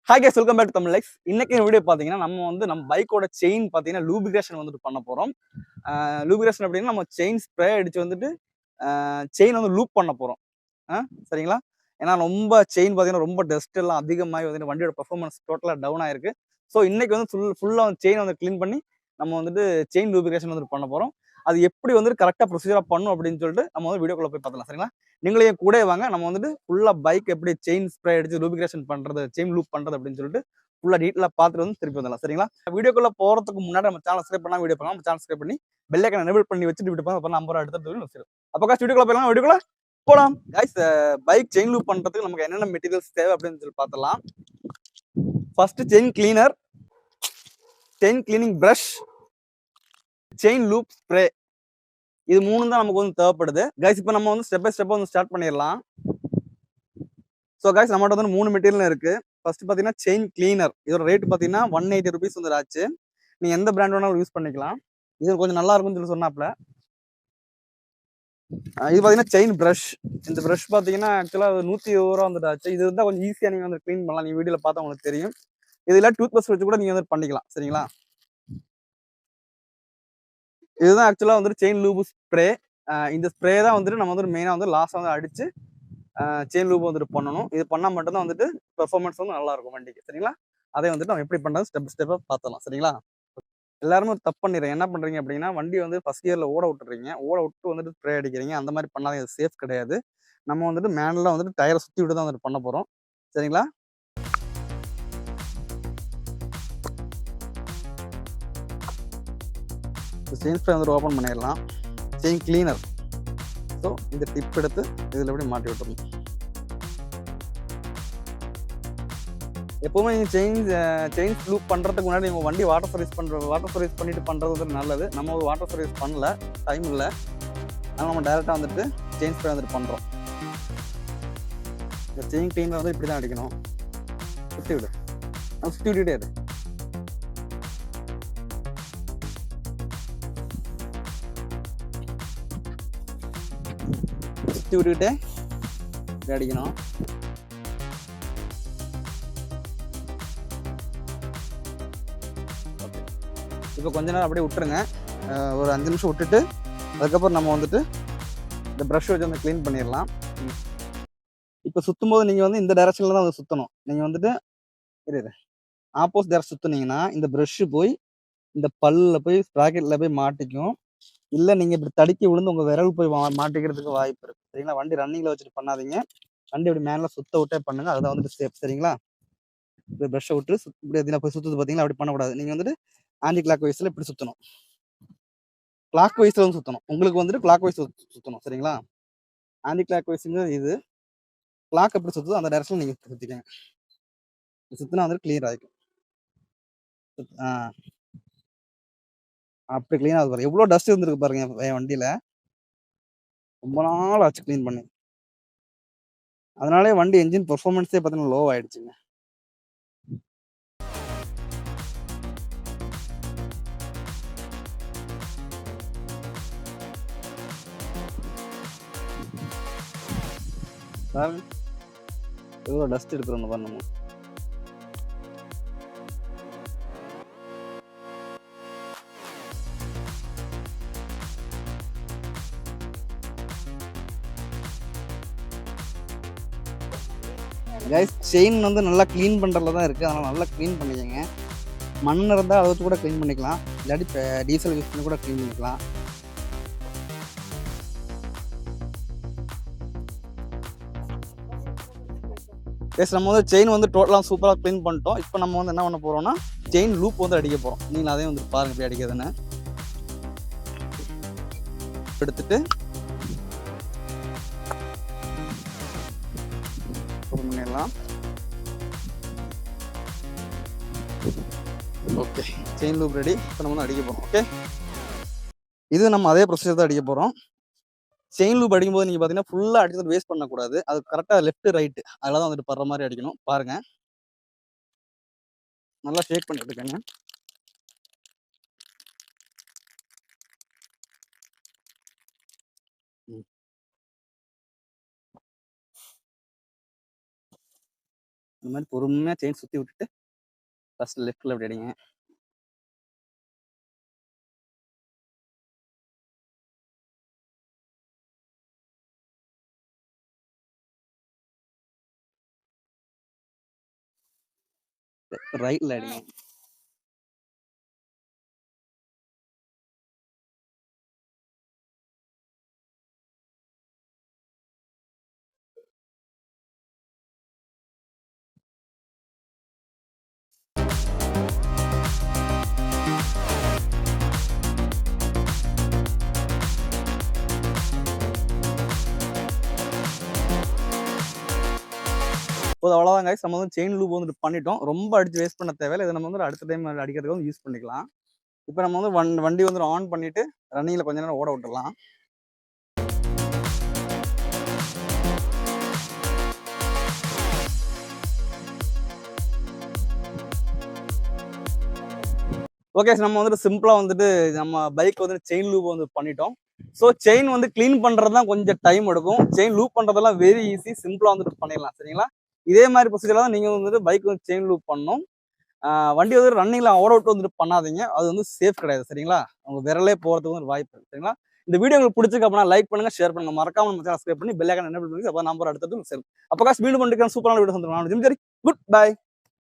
Hi guys, welcome back to Tamil likes. இன்னைக்கு video பார்த்தீங்கன்னா நம்ம பைக்கோட செயின் பார்த்தீங்கன்னா லூபிகேஷன் வந்துட்டு பண்ண போகிறோம். லூபிகேஷன் அப்படின்னா நம்ம செயின் ஸ்ப்ரே அடிச்சு வந்துட்டு செயின் வந்து லூப் பண்ண போகிறோம். சரிங்களா? ஏன்னா ரொம்ப செயின் பார்த்தீங்கன்னா ரொம்ப டஸ்ட் எல்லாம் அதிகமாகி வந்துட்டு வண்டியோட பர்ஃபார்மன்ஸ் டோட்டலாக டவுன் ஆயிருக்கு. ஸோ இன்னைக்கு வந்து ஃபுல்லாக செயின் வந்து க்ளீன் பண்ணி நம்ம வந்துட்டு செயின் லூபிகேஷன் வந்துட்டு பண்ண போகிறோம். அது எப்படி வந்துட்டு கரெக்டாக ப்ரொசீஜராக பண்ணும் அப்படின்னு சொல்லிட்டு நம்ம வந்து வீடியோக்குள்ள போய் பார்த்துலாம். சரிங்களா? நீங்களே கூட வாங்க. நம்ம வந்துட்டு ஃபுல்லா பைக் எப்படி செயின் ஸ்ப்ரே அடிச்சு லூபிகேஷன் பண்றது, செயின் லூப் பண்றது அப்படின்னு சொல்லிட்டு ஃபுல்லா டீட்டெயிலா பார்த்துட்டு வந்து திருப்பி வந்துடலாம். சரிங்களா? வீடியோக்குள்ள போறதுக்கு முன்னாடி நம்ம சேனல் சப்ஸ்கிரைப் பண்ணா வீடியோ பண்ணலாம். நம்ம சேனல் சப்ஸ்கிரைப் பண்ணி பெல் ஐகானை எனேபிள் பண்ணி வச்சுட்டு வீடியோ பண்ணா அப்ப நம்பர் அடுத்த வீடியோ வச்சிரும். அப்ப காசு வீடியோக்குள்ள போயிடலாம். வீடியோக்குள்ள போலாம். கைஸ், பைக் செயின் லூப் பண்றதுக்கு நமக்கு என்னென்ன மெட்டீரியல்ஸ் தேவை அப்படின்னு சொல்லி பார்த்தலாம். First chain cleaner, chain cleaning brush, chain loop spray. இது மூணு தான் நமக்கு வந்து தேவைப்படுது. கைஸ், இப்போ நம்ம வந்து ஸ்டெப் பை ஸ்டெப்பா வந்து ஸ்டார்ட் பண்ணிடலாம். ஸோ கைஸ், நம்மகிட்ட வந்து 3 மெட்டீரியல் இருக்கு. ஃபர்ஸ்ட் பார்த்தீங்கன்னா செயின் கிளீனர். இதோட ரேட் பார்த்தீங்கன்னா 180 ருபீஸ் வந்து ஆச்சு. நீ எந்த பிராண்ட் வேணாலும் யூஸ் பண்ணிக்கலாம். இது கொஞ்சம் நல்லா இருக்கும்னு சொல்லி சொன்னாப்ல. இது பார்த்தீங்கன்னா செயின் பிரஷ். இந்த பிரஷ் பார்த்தீங்கன்னா ஆக்சுவலாக 120 ரூபா வந்துட்டு ஆச்சு. இது இருந்தால் கொஞ்சம் ஈஸியாக நீங்கள் வந்து க்ளீன் பண்ணலாம். நீங்கள் வீடியோவில் பார்த்தா உங்களுக்கு தெரியும். இதில் டூத் பிரஷ் வச்சு கூட நீங்கள் வந்து பண்ணிக்கலாம். சரிங்களா? இதுதான் ஆக்சுவலாக வந்துட்டு செயின் லூப் ஸ்ப்ரே. இந்த ஸ்ப்ரே தான் வந்துட்டு நம்ம வந்து மெயினாக வந்து லாஸ்ட்டாக வந்து அடிச்சு செயின் லூப் வந்துட்டு பண்ணணும். இது பண்ணால் மட்டும்தான் வந்துட்டு பெர்ஃபார்மன்ஸ் வந்து நல்லா இருக்கும் வண்டிக்கு. சரிங்களா? அதை வந்துட்டு நம்ம எப்படி பண்ணுறது ஸ்டெப் ஸ்டெப்பாக பார்த்தலாம். சரிங்களா? எல்லாருமே ஒரு தப்பு பண்ணிடுறேன். என்ன பண்ணுறீங்க அப்படின்னா, வண்டி வந்து ஃபர்ஸ்ட் கியரில் ஓட விட்டுறீங்க. ஓட விட்டு வந்துட்டு ஸ்ப்ரே அடிக்கிறீங்க. அந்த மாதிரி பண்ணாதீங்க. அது சேஃப் கிடையாது. நம்ம வந்துட்டு மேனுவலாக வந்துட்டு டயரை சுற்றி விட்டு தான் வந்துட்டு பண்ண போகிறோம். சரிங்களா? செயின் ஸ்ப்ரே வந்துட்டு ஓப்பன் பண்ணிடலாம். Chain cleaner. ஸோ இந்த டிப் எடுத்து இதில் எப்படி மாட்டி விட்டுறணும். எப்பவுமே நீங்கள் செயின் லூப் பண்ணுறதுக்கு முன்னாடி நீங்கள் வண்டி வாட்டர் சர்வீஸ் பண்ணிட்டு பண்ணுறது வந்து நல்லது. நம்ம ஒரு வாட்டர் சர்வீஸ் பண்ணல, டைம் இல்லை. அதனால் நம்ம டைரெக்டாக வந்துட்டு செயின் ஸ்ப்ரே வந்துட்டு பண்ணுறோம். இந்த செயின் கிளீனில் வந்து இப்படி தான் அடிக்கணும். சுற்றி விடு, நம்ம சுற்றி விட்டுட்டே இரு. சுற்றி விட்டுக்கிட்டே இப்படி அடிக்கணும். இப்போ கொஞ்ச நேரம் அப்படியே விட்டுருங்க. ஒரு 5 நிமிஷம் விட்டுட்டு அதுக்கப்புறம் நம்ம வந்துட்டு இந்த ப்ரஷ் வச்சு வந்து க்ளீன் பண்ணிடலாம். இப்போ சுற்றும் போது நீங்கள் வந்து இந்த டைரக்ஷனில் தான் வந்து சுற்றணும். நீங்கள் வந்துட்டு ஆப்போசிட் டைரக்ஷன் சுற்றுனீங்கன்னா இந்த ப்ரஷ்ஷு போய் இந்த பல்லில் போய் ப்ராக்கெட்டில் போய் மாட்டிக்கும். இல்லை நீங்கள் இப்படி தடுக்கி விழுந்து உங்கள் விரல் போய் மாட்டிக்கிறதுக்கு வாய்ப்பு இருக்குது. சரிங்களா? வண்டி ரன்னிங்கில் வச்சுட்டு பண்ணாதீங்க. வண்டி இப்படி மேலே சுத்த விட்டே பண்ணுங்கள். அதுதான் வந்துட்டு சேஃப். சரிங்களா? இப்படி ப்ரஷ்ஷை விட்டு இப்படி போய் சுற்றுது பார்த்தீங்களா? அப்படி பண்ணக்கூடாது. நீங்கள் வந்துட்டு ஆன்டி கிளாக் வைஸில் இப்படி சுற்றணும். கிளாக் வைஸில் வந்து சுற்றணும். உங்களுக்கு வந்துட்டு கிளாக் வைஸ் சுற்றணும். சரிங்களா? ஆன்டி கிளாக் வைஸுங்கிறது இது. கிளாக் எப்படி சுற்றுதோ அந்த டைரக்ஷனில் நீங்கள் சுற்றிக்கங்க. சுற்றினா வந்துட்டு கிளியர் ஆகிக்கும். அப்படி கிளீன் ஆகுது பாருங்க. எவ்வளோ டஸ்ட் இருந்திருக்கு பாருங்க என் வண்டியில். ரொம்ப நாள் ஆச்சு க்ளீன் பண்ணி. அதனாலே வண்டி என்ஜின் பெர்ஃபார்மன்ஸே பார்த்தீங்கன்னா லோ ஆயிடுச்சுங்க. எவ்வளோ டஸ்ட் எடுக்கிறோம் பாருங்க. கைஸ், செயின் வந்து நல்லா க்ளீன் பண்ணுறதுல தான் இருக்குது. அதனால் நல்லா க்ளீன் பண்ணிக்கோங்க. மண் இருந்தால் அதை வச்சு கூட க்ளீன் பண்ணிக்கலாம். இல்லாட்டி டீசல் யூஸ் பண்ணி கூட க்ளீன் பண்ணிக்கலாம். கைஸ், நம்ம வந்து செயின் வந்து டோட்டலாக சூப்பராக க்ளீன் பண்ணிட்டோம். இப்போ நம்ம வந்து என்ன பண்ண போகிறோம்னா செயின் லூப் வந்து அடிக்க போகிறோம். நீங்கள் அதையும் வந்து பாருங்கள் எப்படி அடிக்கிறதுன்னு. எடுத்துட்டு ஓப்பன் பண்ணிடலாம். Okay, chain loop ready. இப்போ நம்ம வந்து அடிக்க போகிறோம். ஓகே, இது நம்ம அதே ப்ரொசீஜர் தான் அடிக்க போகிறோம். செயின் லூப் அடிக்கும்போது நீங்கள் பார்த்தீங்கன்னா ஃபுல்லாக அடிச்சு வேஸ்ட் பண்ணக்கூடாது. அது கரெக்டாக லெஃப்ட் ரைட்டு அதில் தான் வந்துட்டு படுற மாதிரி அடிக்கணும். பாருங்கள், நல்லா ஷேக் பண்ணிட்டு இருக்கேங்க. இந்த மாதிரி பொறுமையாக செயின் சுற்றி விட்டுட்டு ஃபர்ஸ்ட் லெஃப்டில் அப்படி அடிங்க. ரைட்டில் அடிங்க. அவ்வளோதான் கைஸ், நம்ம வந்து செயின் லூப் வந்துட்டு பண்ணிட்டோம். ரொம்ப அடிச்சு வேஸ்ட் பண்ண தேவையில்லை. இதை நம்ம வந்து அடுத்த டைம் அடிக்கிறதுக்கு வந்து யூஸ் பண்ணிக்கலாம். இப்போ நம்ம வந்து வண்டி வந்து ஆன் பண்ணிட்டு ரன்னிங்கில் கொஞ்ச நேரம் ஓட விட்டுடலாம். ஓகே, நம்ம வந்துட்டு சிம்பிளாக வந்துட்டு நம்ம பைக் வந்துட்டு செயின் லூப் வந்து பண்ணிட்டோம். ஸோ செயின் வந்து கிளீன் பண்ணுறது தான் கொஞ்சம் டைம் எடுக்கும். செயின் லூப் பண்ணுறதெல்லாம் வெரி ஈஸி, சிம்பிளாக வந்துட்டு பண்ணிடலாம். சரிங்களா? இதே மாதிரி ப்ரொசீஜர் தான் நீங்கள் வந்துட்டு பைக் வந்து செயின் லூப் பண்ணணும். வண்டி வந்து ரன்னிங்ல ஓட விட்டு வந்துட்டு பண்ணாதீங்க, அது வந்து சேஃப் கிடையாது. சரிங்களா? உங்க விரலே போகிறதுக்கு ஒரு வாய்ப்பு இருக்கு. சரிங்களா? இந்த வீடியோ உங்களுக்கு பிடிச்சிருக்கு அப்படின்னா லைக் பண்ணுங்க, ஷேர் பண்ணுங்க, மறக்காம நம்ம சேனல் சப்ஸ்கிரைப் பண்ணி பெல் ஐகான் எனேபிள் பண்ணி அப்போ நம்பர் அடுத்தது சரி. அப்போ காசு மீண்டும் பண்ணிக்கிறேன். சூப்பரான வீடியோ வந்துடும். Good bye.